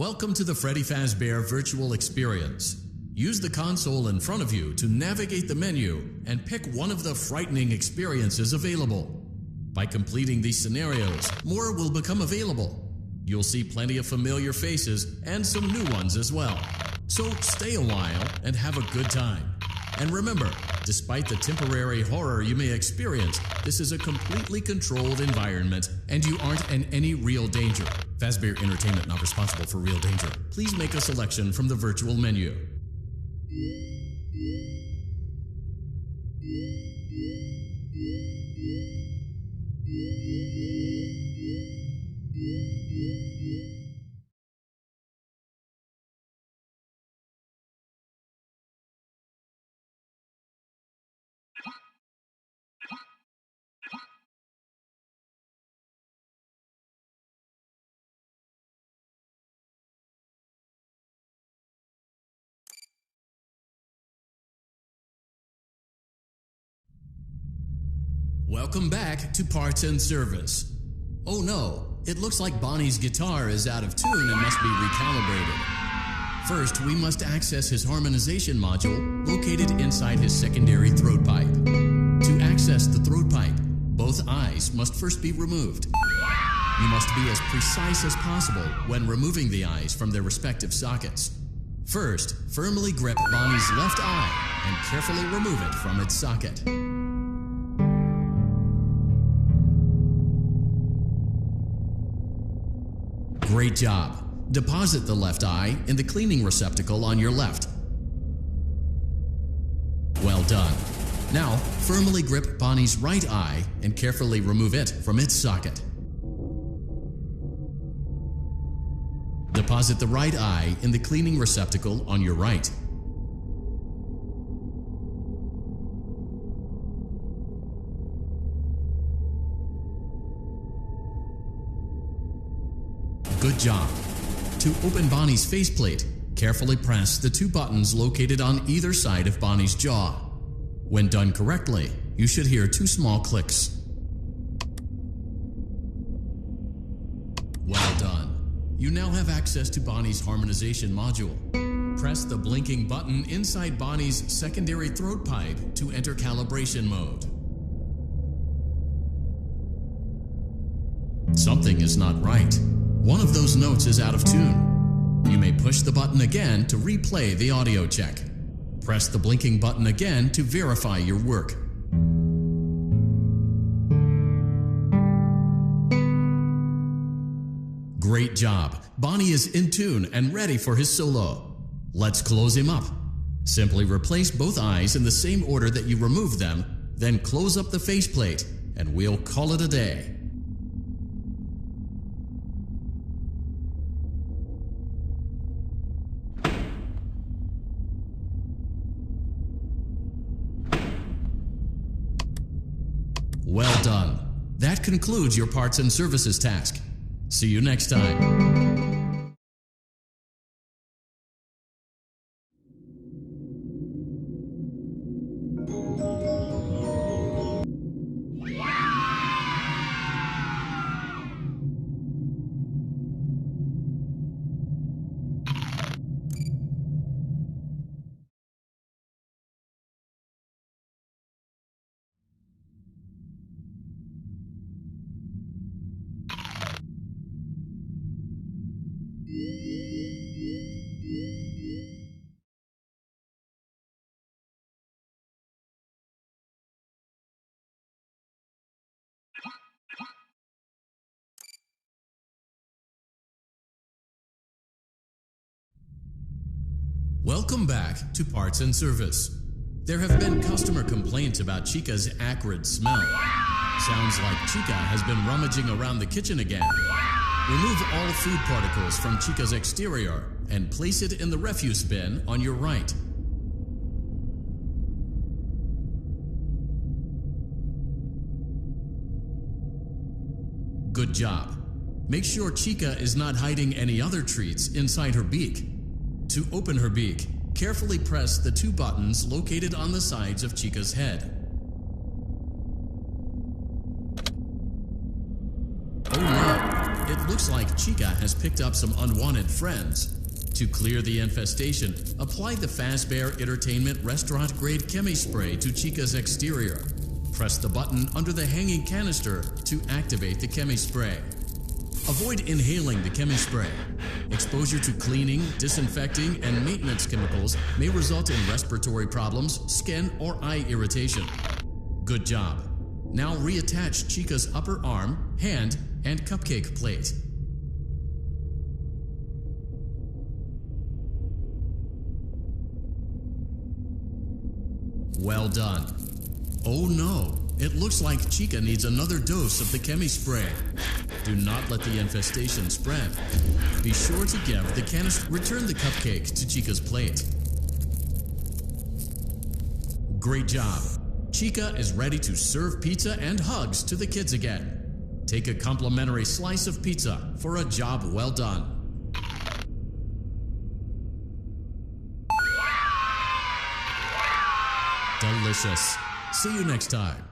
Welcome to the Freddy Fazbear Virtual Experience. Use the console in front of you to navigate the menu and pick one of the frightening experiences available. By completing these scenarios, more will become available. You'll see plenty of familiar faces and some new ones as well. So stay a while and have a good time. And remember, despite the temporary horror you may experience, this is a completely controlled environment and you aren't in any real danger. Fazbear Entertainment not responsible for real danger. Please make a selection from the virtual menu. Welcome back to Parts and Service. Oh no, it looks like Bonnie's guitar is out of tune and must be recalibrated. First, we must access his harmonization module located inside his secondary throat pipe. To access the throat pipe, both eyes must first be removed. You must be as precise as possible when removing the eyes from their respective sockets. First, firmly grip Bonnie's left eye and carefully remove it from its socket. Great job. Deposit the left eye in the cleaning receptacle on your left. Well done. Now, firmly grip Bonnie's right eye and carefully remove it from its socket. Deposit the right eye in the cleaning receptacle on your right. Good job. To open Bonnie's faceplate, carefully press the two buttons located on either side of Bonnie's jaw. When done correctly, you should hear two small clicks. Well done. You now have access to Bonnie's harmonization module. Press the blinking button inside Bonnie's secondary throat pipe to enter calibration mode. Something is not right. One of those notes is out of tune. You may push the button again to replay the audio check. Press the blinking button again to verify your work. Great job. Bonnie is in tune and ready for his solo. Let's close him up. Simply replace both eyes in the same order that you removed them, then close up the faceplate, and we'll call it a day. Well done. That concludes your parts and services task. See you next time. Welcome back to Parts and Service. There have been customer complaints about Chica's acrid smell. Sounds like Chica has been rummaging around the kitchen again. Remove all food particles from Chica's exterior and place it in the refuse bin on your right. Good job. Make sure Chica is not hiding any other treats inside her beak. To open her beak, carefully press the two buttons located on the sides of Chica's head. Oh no, It looks like Chica has picked up some unwanted friends. To clear the infestation, apply the Fazbear Entertainment restaurant-grade chemi spray to Chica's exterior. Press the button under the hanging canister to activate the chemi spray. Avoid inhaling the chemi spray. Exposure to cleaning, disinfecting, and maintenance chemicals may result in respiratory problems, skin, or eye irritation. Good job. Now reattach Chica's upper arm, hand, and cupcake plate. Well done. Oh no, it looks like Chica needs another dose of the chemi spray. Do not let the infestation spread. Be sure to give the canister. Return the cupcake to Chica's plate. Great job. Chica is ready to serve pizza and hugs to the kids again. Take a complimentary slice of pizza for a job well done. Delicious. See you next time.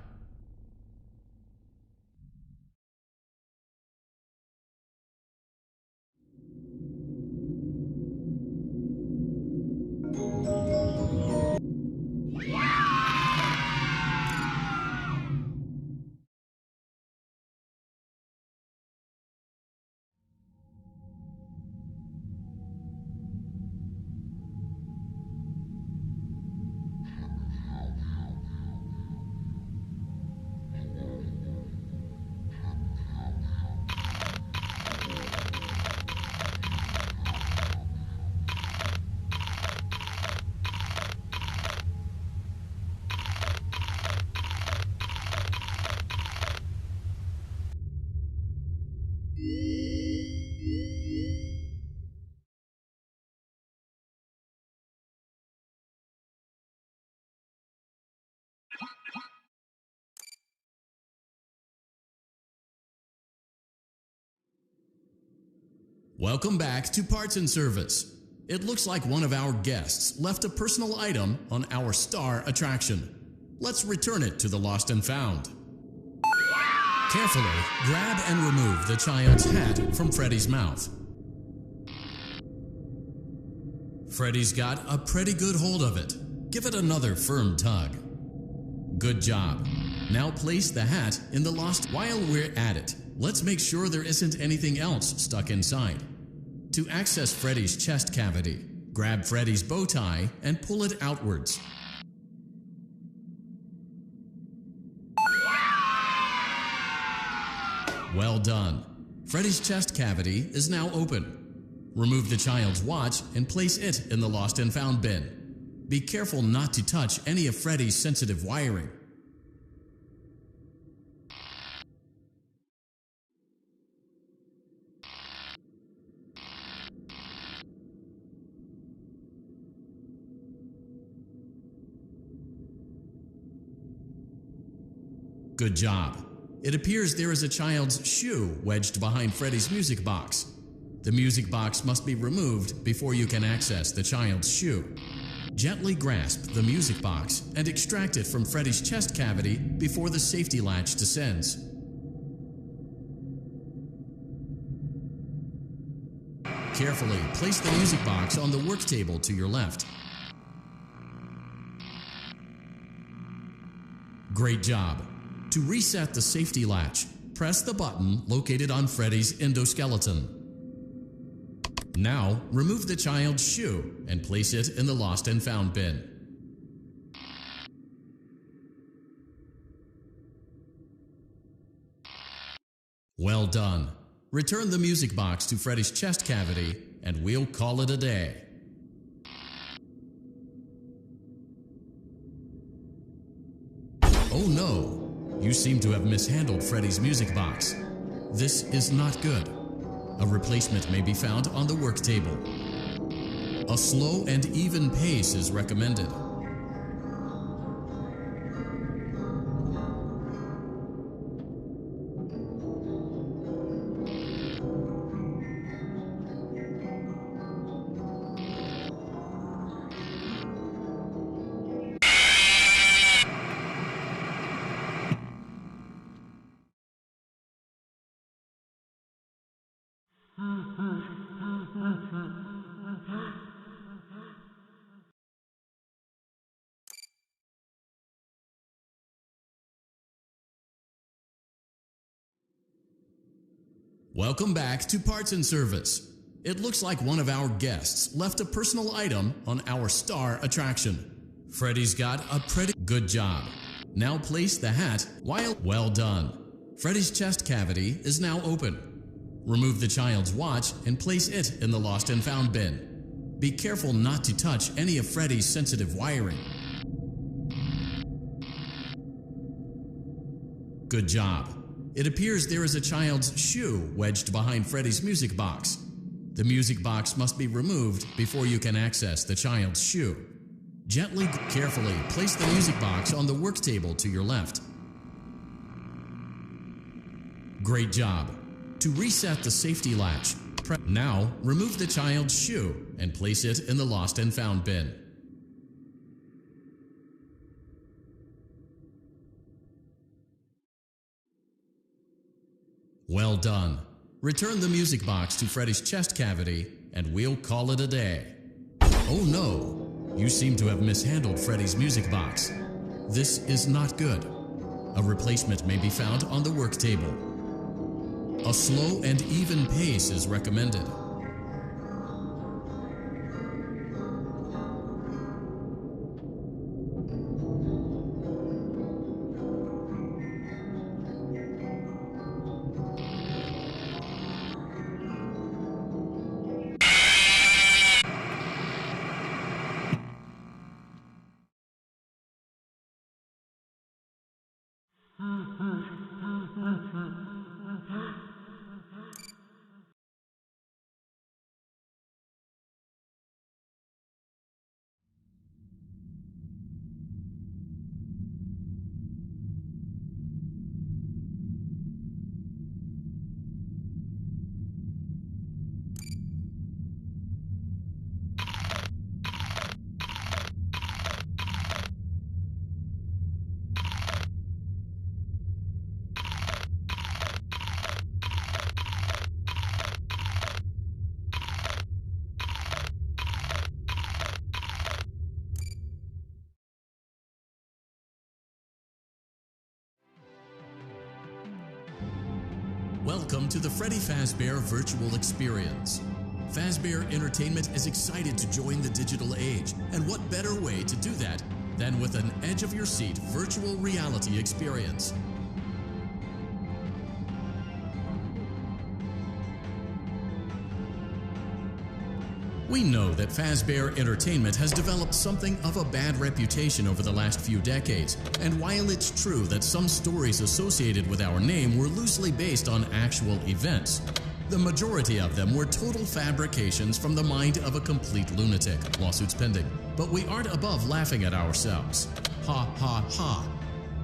Welcome back to Parts and Service. It looks like one of our guests left a personal item on our star attraction. Let's return it to the Lost and Found. Carefully grab and remove the child's hat from Freddy's mouth. Freddy's got a pretty good hold of it. Give it another firm tug. Good job. Now place the hat in the lost. While we're at it, let's make sure there isn't anything else stuck inside. To access Freddy's chest cavity, grab Freddy's bow tie and pull it outwards. Well done. Freddy's chest cavity is now open. Remove the child's watch and place it in the Lost and Found bin. Be careful not to touch any of Freddy's sensitive wiring. Good job. It appears there is a child's shoe wedged behind Freddy's music box. The music box must be removed before you can access the child's shoe. Gently grasp the music box and extract it from Freddy's chest cavity before the safety latch descends. Carefully place the music box on the work table to your left. Great job. To reset the safety latch, press the button located on Freddy's endoskeleton. Now, remove the child's shoe and place it in the Lost and Found bin. Well done. Return the music box to Freddy's chest cavity and we'll call it a day. Oh no! You seem to have mishandled Freddy's music box. This is not good. A replacement may be found on the work table. A slow and even pace is recommended. Welcome back to Parts and Service. It looks like one of our guests left a personal item on our star attraction. Freddy's got a pretty good job. Now place the hat while well done. Freddy's chest cavity is now open. Remove the child's watch and place it in the lost and found bin. Be careful not to touch any of Freddy's sensitive wiring. Good job. It appears there is a child's shoe wedged behind Freddy's music box. The music box must be removed before you can access the child's shoe. Gently, carefully place the music box on the work table to your left. Great job. To reset the safety latch, now remove the child's shoe and place it in the lost and found bin. Well done. Return the music box to Freddy's chest cavity and we'll call it a day. Oh no, you seem to have mishandled Freddy's music box. This is not good. A replacement may be found on the work table. A slow and even pace is recommended. Welcome to the Freddy Fazbear Virtual Experience. Fazbear Entertainment is excited to join the digital age, and what better way to do that than with an edge-of-your-seat virtual reality experience. We know that Fazbear Entertainment has developed something of a bad reputation over the last few decades, and while it's true that some stories associated with our name were loosely based on actual events, the majority of them were total fabrications from the mind of a complete lunatic. Lawsuits pending. But we aren't above laughing at ourselves. Ha ha ha.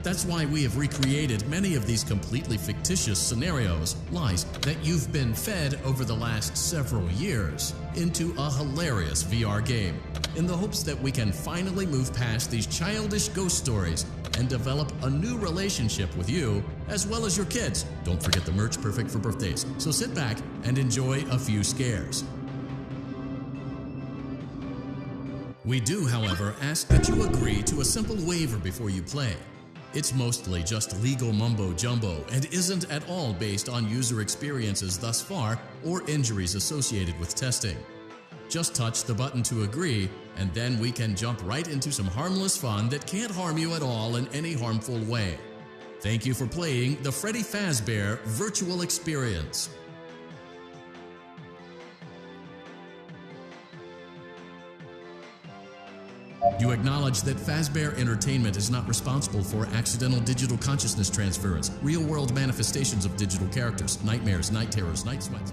That's why we have recreated many of these completely fictitious scenarios, lies that you've been fed over the last several years, into a hilarious VR game, in the hopes that we can finally move past these childish ghost stories and develop a new relationship with you as well as your kids. Don't forget the merch, perfect for birthdays. So sit back and enjoy a few scares. We do, however, ask that you agree to a simple waiver before you play. It's mostly just legal mumbo-jumbo and isn't at all based on user experiences thus far or injuries associated with testing. Just touch the button to agree, and then we can jump right into some harmless fun that can't harm you at all in any harmful way. Thank you for playing the Freddy Fazbear Virtual Experience. You acknowledge that Fazbear Entertainment is not responsible for accidental digital consciousness transference, real-world manifestations of digital characters, nightmares, night terrors, night sweats.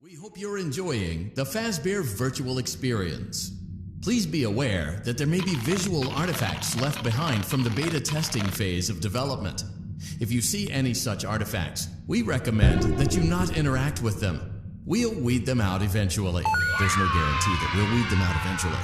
We hope you're enjoying the Fazbear Virtual Experience. Please be aware that there may be visual artifacts left behind from the beta testing phase of development. If you see any such artifacts, we recommend that you not interact with them. We'll weed them out eventually. There's no guarantee that we'll weed them out eventually.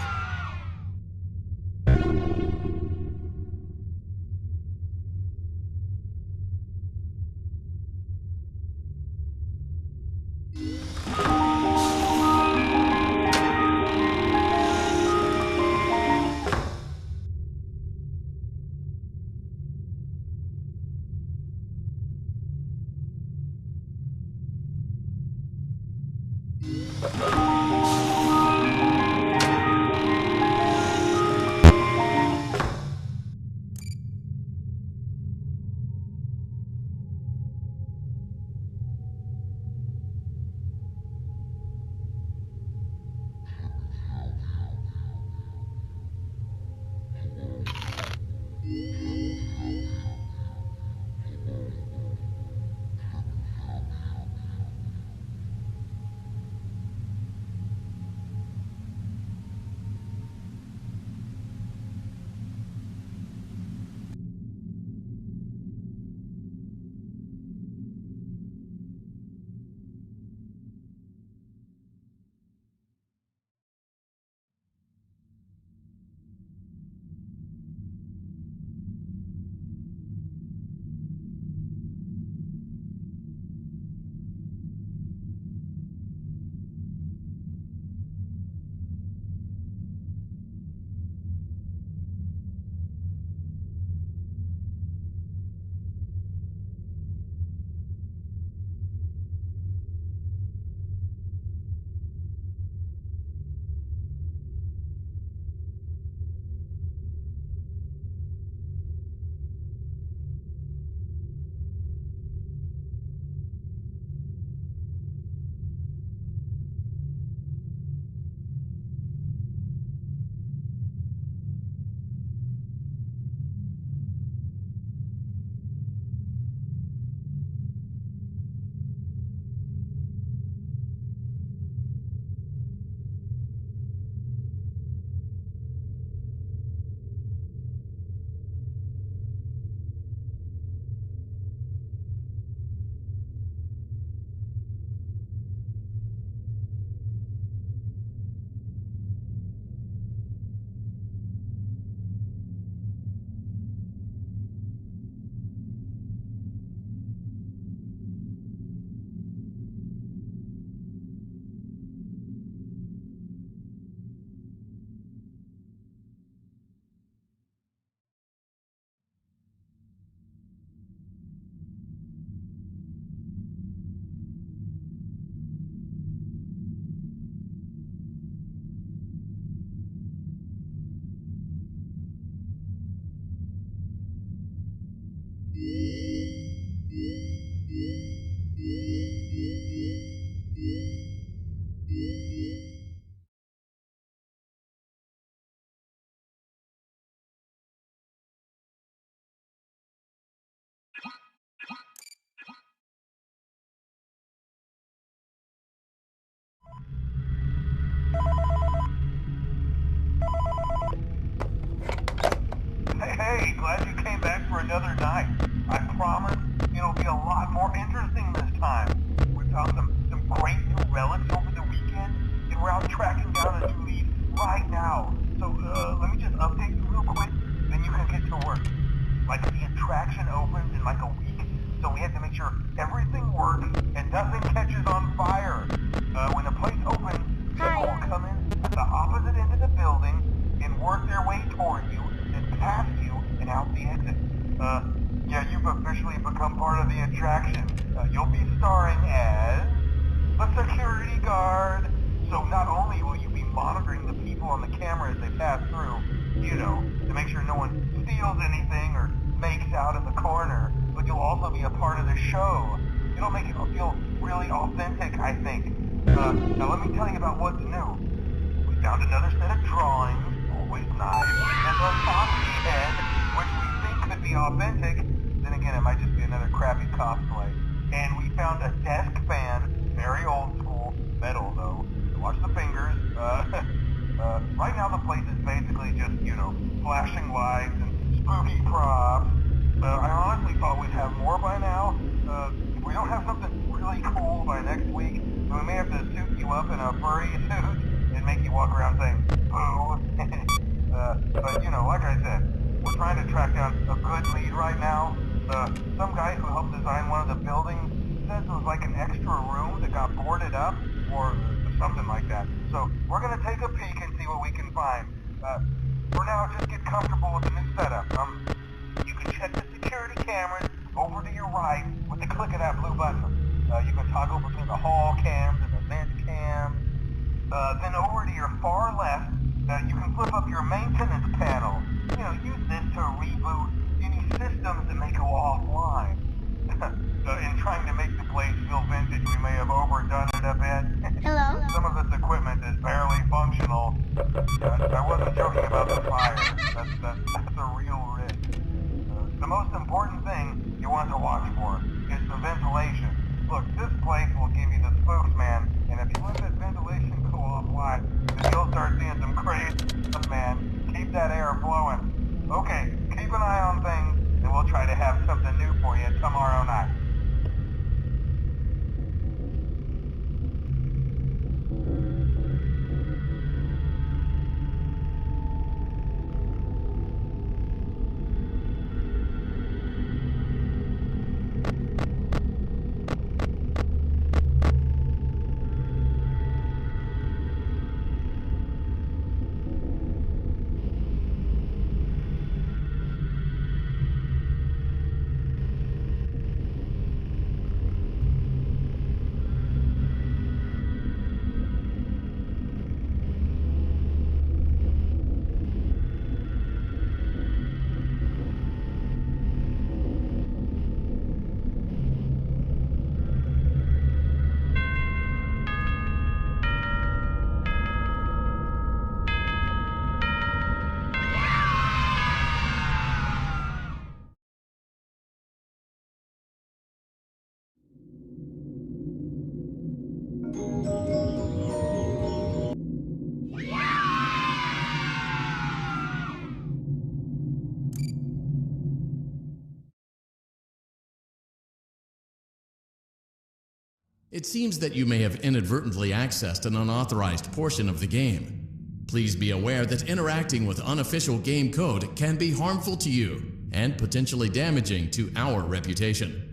tracking down a new lead right now. So, let me just update you real quick, then you can get to work. Like, the attraction opens in like a week, so we have to make sure everything works and nothing catches on fire. When the place opens, people will come in at the opposite end of the building and work their way toward you, then past you and out the exit. Yeah, you've officially become part of the attraction. You'll be starring as a security guard. So not only will you be monitoring the people on the camera as they pass through, you know, to make sure no one steals anything or makes out in the corner, but you'll also be a part of the show. It'll make it feel really authentic, I think. Now let me tell you about what's new. We found another set of drawings, always nice, and a Foxy head, which we think could be authentic. Then again, it might just be another crappy cosplay. And we found a desk fan, very old school, metal though. So watch the fingers. Right now the place is basically just, you know, flashing lights and spooky props. I honestly thought we'd have more by now. If we don't have something really cool by next week, then we may have to suit you up in a furry suit and make you walk around saying, boo. But, you know, like I said, we're trying to track down a good lead right now. Some guy who helped design one of the buildings says it was like an extra room that got boarded up, or something like that. So, we're gonna take a peek and see what we can find. For now, just get comfortable with the new setup. You can check the security cameras over to your right with the click of that blue button. You can toggle between the hall cams and the vent cams. Then over to your far left, you can flip up your maintenance panel. You know, use this to reboot any systems that may go offline. In trying to make the place feel vintage, we may have overdone it a bit. Hello? Some of this equipment is barely functional. I wasn't joking about the fire. That's a real risk. The most important thing you want to watch for is the ventilation. Look, this place will give you the spooks, man. And if you let that ventilation go offline, then you'll start seeing some crazy stuff, man. Keep that air flowing. Okay, keep an eye on things, and we'll try to have something new for you tomorrow night. It seems that you may have inadvertently accessed an unauthorized portion of the game. Please be aware that interacting with unofficial game code can be harmful to you and potentially damaging to our reputation.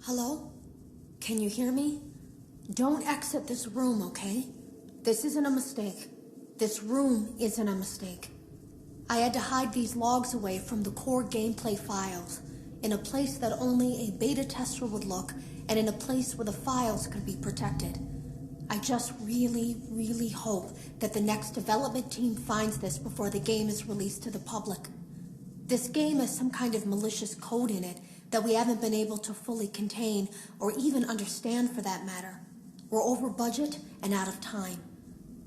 Hello? Can you hear me? Don't exit this room, okay? This isn't a mistake. This room isn't a mistake. I had to hide these logs away from the core gameplay files, in a place that only a beta tester would look, and in a place where the files could be protected. I just really hope that the next development team finds this before the game is released to the public. This game has some kind of malicious code in it that we haven't been able to fully contain or even understand for that matter. We're over budget and out of time.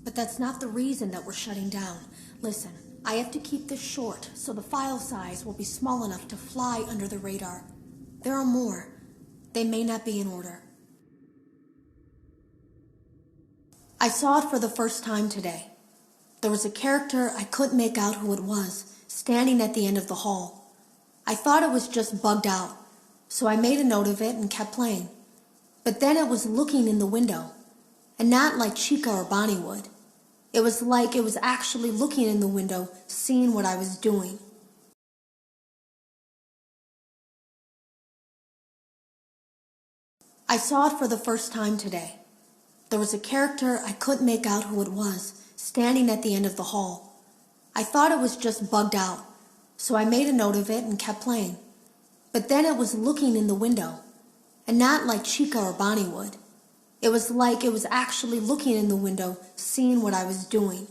But that's not the reason that we're shutting down. Listen, I have to keep this short so the file size will be small enough to fly under the radar. There are more. They may not be in order. I saw it for the first time today. There was a character I couldn't make out who it was, standing at the end of the hall. I thought it was just bugged out, so I made a note of it and kept playing. But then it was looking in the window, and not like Chica or Bonnie would. It was like it was actually looking in the window, seeing what I was doing. I saw it for the first time today. There was a character I couldn't make out who it was, standing at the end of the hall. I thought it was just bugged out, so I made a note of it and kept playing. But then it was looking in the window, and not like Chica or Bonnie would. It was like it was actually looking in the window, seeing what I was doing.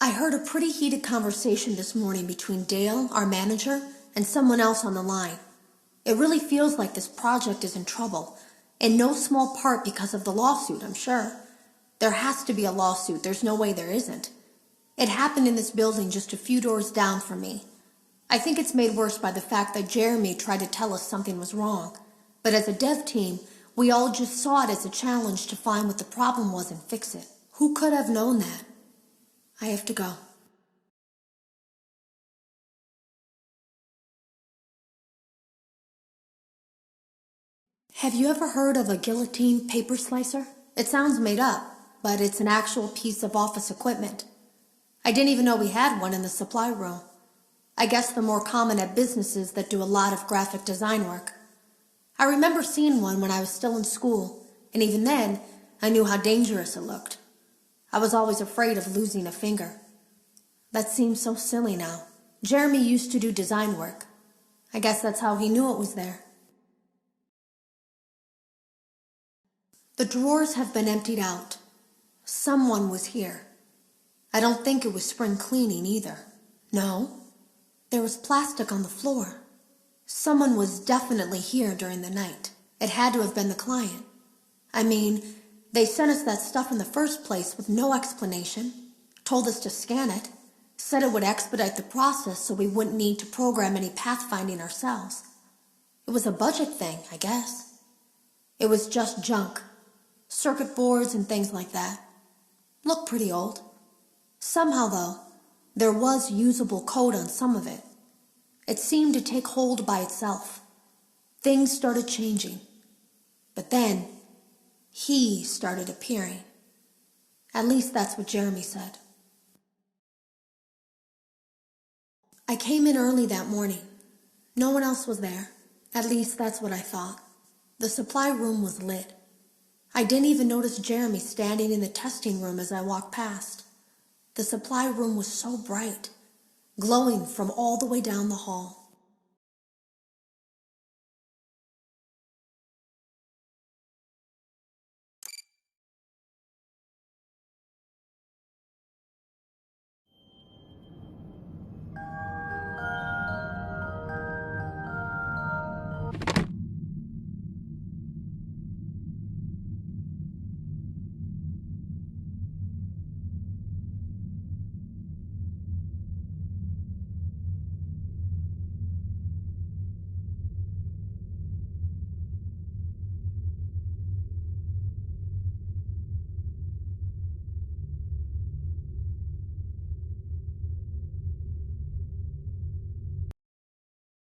I heard a pretty heated conversation this morning between Dale, our manager, and someone else on the line. It really feels like this project is in trouble, in no small part because of the lawsuit, I'm sure. There has to be a lawsuit, there's no way there isn't. It happened in this building just a few doors down from me. I think it's made worse by the fact that Jeremy tried to tell us something was wrong. But as a dev team, we all just saw it as a challenge to find what the problem was and fix it. Who could have known that? I have to go. Have you ever heard of a guillotine paper slicer? It sounds made up, but it's an actual piece of office equipment. I didn't even know we had one in the supply room. I guess they're more common at businesses that do a lot of graphic design work. I remember seeing one when I was still in school, and even then, I knew how dangerous it looked. I was always afraid of losing a finger. That seems so silly now. Jeremy used to do design work. I guess that's how he knew it was there. The drawers have been emptied out. Someone was here. I don't think it was spring cleaning either. No. There was plastic on the floor. Someone was definitely here during the night. It had to have been the client. I mean, they sent us that stuff in the first place with no explanation, told us to scan it, said it would expedite the process so we wouldn't need to program any pathfinding ourselves. It was a budget thing, I guess. It was just junk. Circuit boards and things like that. Looked pretty old. Somehow, though, there was usable code on some of it. It seemed to take hold by itself. Things started changing. But then, he started appearing. At least that's what Jeremy said. I came in early that morning. No one else was there. At least that's what I thought. The supply room was lit. I didn't even notice Jeremy standing in the testing room as I walked past. The supply room was so bright, glowing from all the way down the hall.